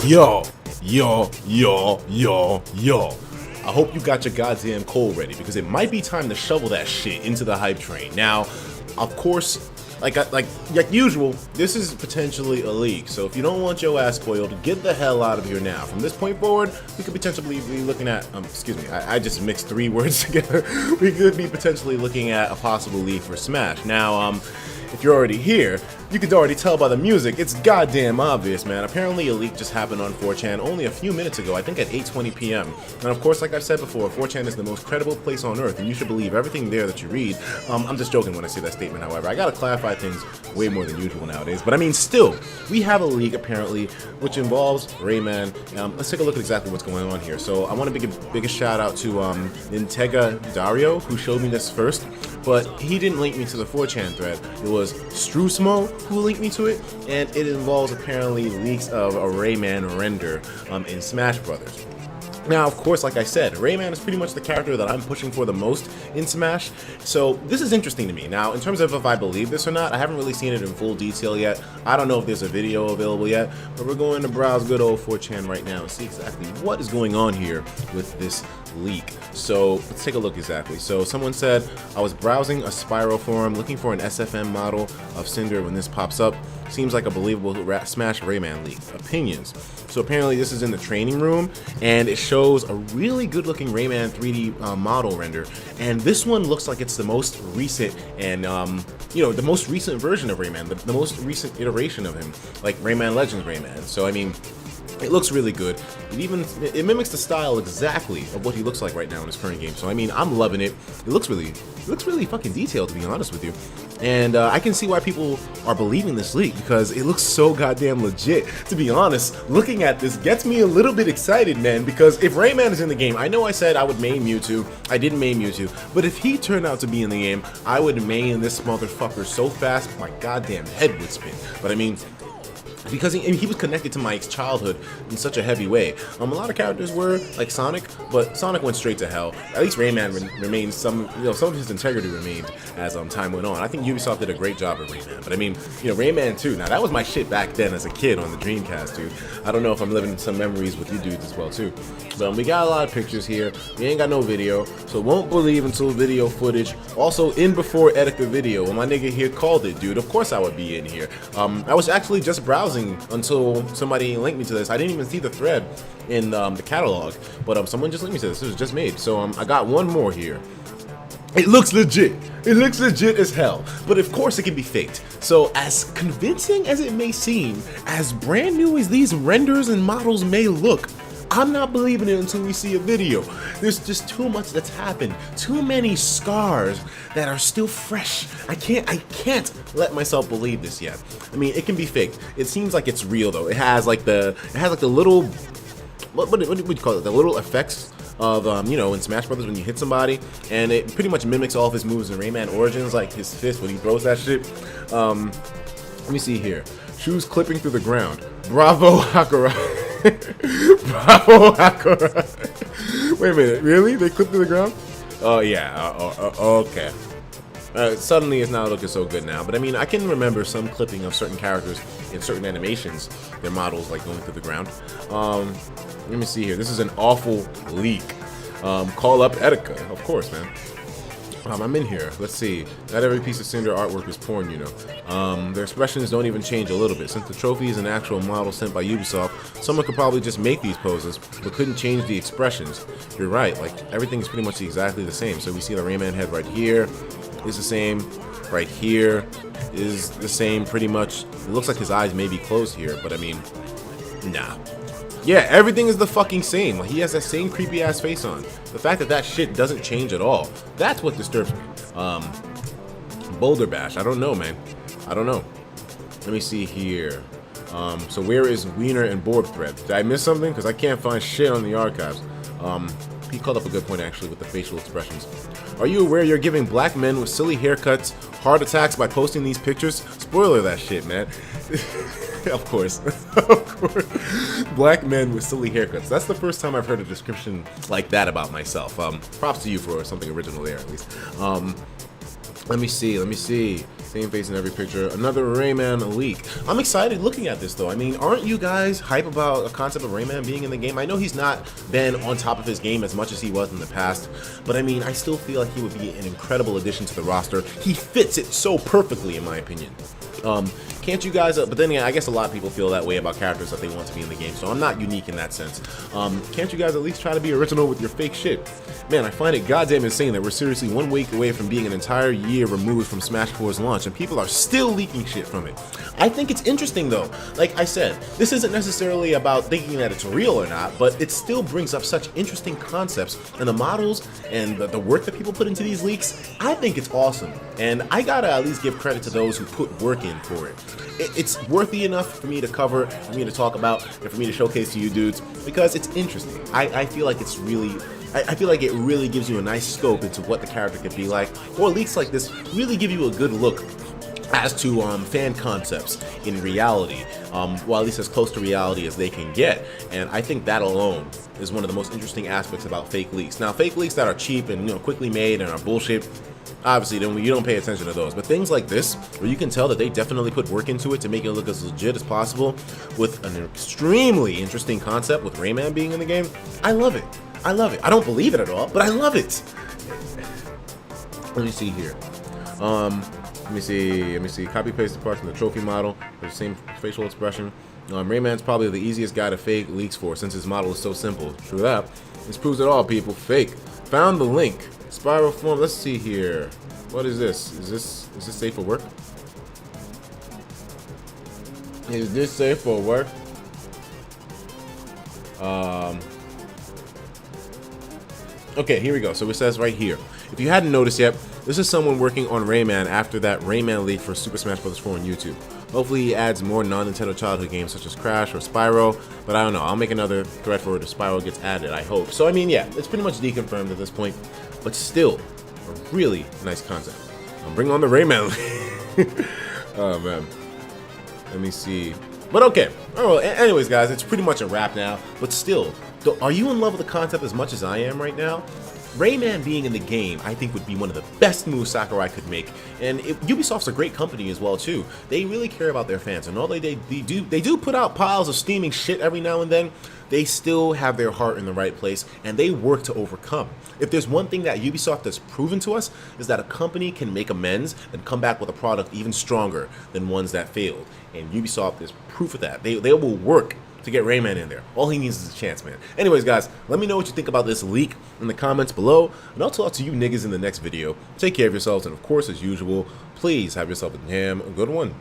Yo, yo, yo, yo, yo. I hope you got your goddamn coal ready, because it might be time to shovel that shit into the hype train. Now, of course, like usual, this is potentially a leak, so if you don't want your ass spoiled, get the hell out of here now. From this point forward, we could potentially be looking at, excuse me, I just mixed three words together. We could be potentially looking at a possible leak for Smash. Now, if you're already here, you could already tell by the music, it's goddamn obvious, man. Apparently a leak just happened on 4chan only a few minutes ago, I think at 8:20 p.m. And of course, like I've said before, 4chan is the most credible place on earth, and you should believe everything there that you read. I'm just joking when I say that statement, however. I gotta clarify things way more than usual nowadays. But I mean, still, we have a leak, apparently, which involves Rayman. Let's take a look at exactly what's going on here. So I want to give a biggest shout out to Intega Dario, who showed me this first. But he didn't link me to the 4chan thread. It was Strusmo who linked me to it, and it involves apparently leaks of a Rayman render in Smash Brothers. Now, of course, like I said, Rayman is pretty much the character that I'm pushing for the most in Smash, so this is interesting to me. Now, in terms of if I believe this or not, I haven't really seen it in full detail yet. I don't know if there's a video available yet, but we're going to browse good old 4chan right now and see exactly what is going on here with this leak. So let's take a look exactly. So someone said, I was browsing a Spiral forum looking for an SFM model of Cinder when this pops up. Seems like a believable Smash Rayman leak. Opinions. So apparently this is in the training room, and it shows a really good looking Rayman 3D model render, and this one looks like it's the most recent and you know, the most recent version of Rayman, the most recent iteration of him, like Rayman Legends Rayman. So I mean, it looks really good. It mimics the style exactly of what he looks like right now in his current game. So I mean, I'm loving it. It looks really fucking detailed, to be honest with you. And I can see why people are believing this leak, because it looks so goddamn legit. To be honest, looking at this gets me a little bit excited, man, because if Rayman is in the game, I know I said I would main Mewtwo. I didn't main Mewtwo, but if he turned out to be in the game, I would main this motherfucker so fast my goddamn head would spin. But I mean, because he was connected to my childhood in such a heavy way. A lot of characters were like Sonic, but Sonic went straight to hell. At least Rayman remained some of his integrity remained as time went on. I think Ubisoft did a great job at Rayman, but I mean, you know, Rayman 2, now that was my shit back then as a kid on the Dreamcast, dude. I don't know if I'm living some memories with you dudes as well too. But we got a lot of pictures here. We ain't got no video, so won't believe until video footage. Also in before edit the video. When my nigga here called it, dude, of course I would be in here. I was actually just browsing until somebody linked me to this. I didn't even see the thread in the catalog, but someone just linked me to this. It was just made. So I got one more here. It looks legit. It looks legit as hell. But of course it can be faked. So as convincing as it may seem, as brand new as these renders and models may look, I'm not believing it until we see a video. There's just too much that's happened. Too many scars that are still fresh. I can't let myself believe this yet. I mean, it can be faked. It seems like it's real though. It has like the little, what do you call it? The little effects of you know, in Smash Brothers when you hit somebody, and it pretty much mimics all of his moves in Rayman Origins, like his fist when he throws that shit. Let me see here. Shoes clipping through the ground. Bravo, Hakura. Bravo, Hakura. Wait a minute, really? They clipped through the ground? Oh, yeah. Okay. Suddenly it's not looking so good now, but I mean, I can remember some clipping of certain characters in certain animations, their models like going through the ground. Let me see here. This is an awful leak. Call up Etika, of course, man. I'm in here. Let's see. Not every piece of Cinder artwork is porn, you know. Their expressions don't even change a little bit. Since the trophy is an actual model sent by Ubisoft, someone could probably just make these poses, but couldn't change the expressions. You're right. Like, everything's pretty much exactly the same. So we see the Rayman head right here is the same. Right here is the same, pretty much. It looks like his eyes may be closed here, but I mean, nah. Yeah, everything is the fucking same. Like, he has that same creepy ass face on. The fact that shit doesn't change at all, that's what disturbs me. Boulder Bash, I don't know, man. I don't know. Let me see here. So where is Wiener and Borb thread? Did I miss something? Because I can't find shit on the archives. He called up a good point actually with the facial expressions. Are you aware you're giving black men with silly haircuts heart attacks by posting these pictures? Spoiler that shit, man. Of course. Of course. Black men with silly haircuts. That's the first time I've heard a description like that about myself. Props to you for something original there, at least. Let me see. Same face in every picture. Another Rayman leak. I'm excited looking at this though. I mean, aren't you guys hype about a concept of Rayman being in the game? I know he's not been on top of his game as much as he was in the past, but I mean, I still feel like he would be an incredible addition to the roster. He fits it so perfectly, in my opinion. Can't you guys, but then again, I guess a lot of people feel that way about characters that they want to be in the game, so I'm not unique in that sense. Can't you guys at least try to be original with your fake shit? Man, I find it goddamn insane that we're seriously 1 week away from being an entire year removed from Smash 4's launch, and people are still leaking shit from it. I think it's interesting though. Like I said, this isn't necessarily about thinking that it's real or not, but it still brings up such interesting concepts, and the models and the work that people put into these leaks, I think it's awesome. And I gotta at least give credit to those who put work in for it. It's worthy enough for me to cover, for me to talk about, and for me to showcase to you dudes, because it's interesting. I feel like it's really, I feel like it really gives you a nice scope into what the character could be like, or leaks like this really give you a good look as to fan concepts in reality, well, at least as close to reality as they can get. And I think that alone is one of the most interesting aspects about fake leaks. Now, fake leaks that are cheap and quickly made and are bullshit, obviously you don't pay attention to those, but things like this where you can tell that they definitely put work into it to make it look as legit as possible with an extremely interesting concept with Rayman being in the game, I love it. I love it. I don't believe it at all, but I love it. Let me see here. Let me see. Copy paste the parts from the trophy model with the same facial expression. Rayman's probably the easiest guy to fake leaks for since his model is so simple. True that. This proves it all, people. Fake. Found the link. Spiral form. Let's see here. What is this? Is this safe for work? Is this safe for work? Okay, here we go. So it says right here. If you hadn't noticed yet, this is someone working on Rayman after that Rayman leak for Super Smash Bros. 4 on YouTube. Hopefully he adds more non-Nintendo childhood games such as Crash or Spyro, but I don't know. I'll make another thread for it if Spyro gets added, I hope. So I mean, yeah, it's pretty much deconfirmed at this point, but still, a really nice concept. Bring on the Rayman leak. Oh man. Let me see. But okay. Oh, anyways, guys, it's pretty much a wrap now. But still, are you in love with the concept as much as I am right now? Rayman being in the game, I think, would be one of the best moves Sakurai could make, and Ubisoft's a great company as well too. They really care about their fans, and although they do put out piles of steaming shit every now and then, they still have their heart in the right place, and they work to overcome. If there's one thing that Ubisoft has proven to us, is that a company can make amends and come back with a product even stronger than ones that failed, and Ubisoft is proof of that. They will work to get Rayman in there. All he needs is a chance, man. Anyways, guys, let me know what you think about this leak in the comments below, and I'll talk to you niggas in the next video. Take care of yourselves, and of course, as usual, please have yourself a damn good one.